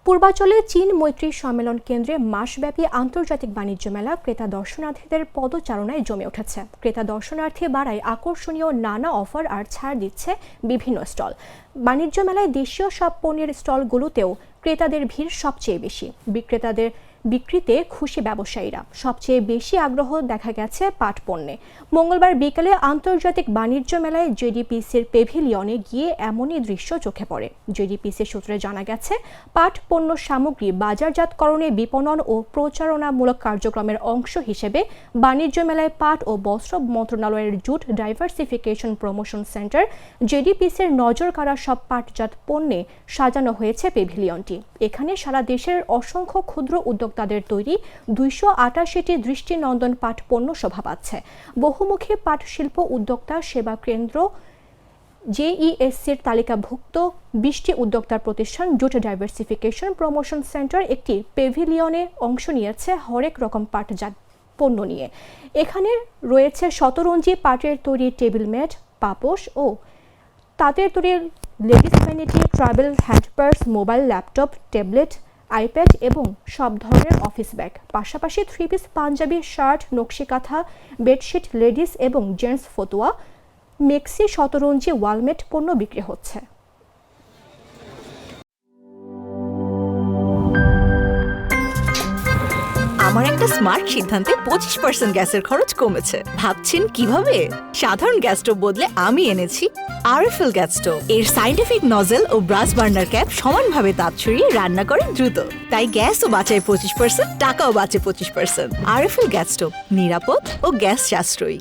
পূর্বাঞ্চলে চীন মৈত্রী সম্মেলন কেন্দ্রে মাসব্যাপী আন্তর্জাতিক বাণিজ্য মেলা ক্রেতা দর্শনার্থীদের পদচারণায় জমে উঠেছে। ক্রেতা দর্শনার্থী বাড়ায় আকর্ষণীয় নানা অফার আর ছাড় দিচ্ছে বিভিন্ন স্টল। বাণিজ্য মেলায় দেশীয় সব পণ্যের স্টলগুলোতেও ক্রেতাদের ভিড় সবচেয়ে বেশি। বিক্রিতে খুশি ব্যবসায়ীরা। সবচেয়ে বেশি আগ্রহ দেখা গেছে পাট পণ্যে। মঙ্গলবার বিকেলে আন্তর্জাতিক বাণিজ্য মেলায় জেডিপিসির পেভিলিয়নে গিয়ে এমনই দৃশ্য চোখে পড়ে। জেডিপিসি সূত্রে জানা গেছে, পাট পণ্য সামগ্রী বাজারজাতকরণে বিপণন ও প্রচারণামূলক কার্যক্রমের অংশ হিসেবে বাণিজ্য মেলায় পাট ও বস্ত্র মন্ত্রণালয়ের জুট ডাইভার্সিফিকেশন প্রমোশন সেন্টার জেডিপিসির নজর কাড়া সব পাটজাত পণ্যে সাজানো হয়েছে পেভিলিয়নটি। এখানে সারা দেশের অসংখ্য ক্ষুদ্র উদ্যোক্তাদের তৈরি 288টি দৃষ্টিনন্দন পাট পণ্য শোভা পাচ্ছে। বহুমুখী পাট শিল্প উদ্যোক্তা সেবা কেন্দ্র জেইএসসির তালিকাভুক্ত 20টি উদ্যোক্তার প্রতিষ্ঠান জুট ডাইভার্সিফিকেশন প্রমোশন সেন্টার একটি পেভিলিয়নে অংশ নিয়েছে হরেক রকম পাটজাত পণ্য নিয়ে। এখানে রয়েছে শতরঞ্জি পাটের তৈরি টেবিল ম্যাট, পাপোশ ও তাঁতের তৈরি ladies vanity, travel hand purse, mobile, laptop, tablet, iPad এবং সব ধরনের অফিস ব্যাগ। পাশাপাশি 3 পিস পাঞ্জাবি, শার্ট, নকশি কাঁথা, বেডশিট, লেডিস এবং জেন্টস ফতুয়া, মেক্সি, শতরঞ্জি, ওয়ালমেট পণ্য বিক্রি হচ্ছে। আমার একটা স্মার্ট সিদ্ধান্তে 25% গ্যাসের খরচ কমেছে। ভাবছেন কিভাবে? সাধারণ গ্যাস স্টোভ বদলে আমি এনেছি আরএফএল গ্যাস স্টোভ। এর সাইন্টিফিক নজল ও ব্রাস বার্নার ক্যাপ সমানভাবে তাপ ছড়িয়ে রান্না করে দ্রুত। তাই গ্যাসও বাঁচায় 25%, টাকাও বাঁচে 25%। আরএফএল গ্যাস স্টোভ নিরাপদ ও গ্যাস সাশ্রয়ী।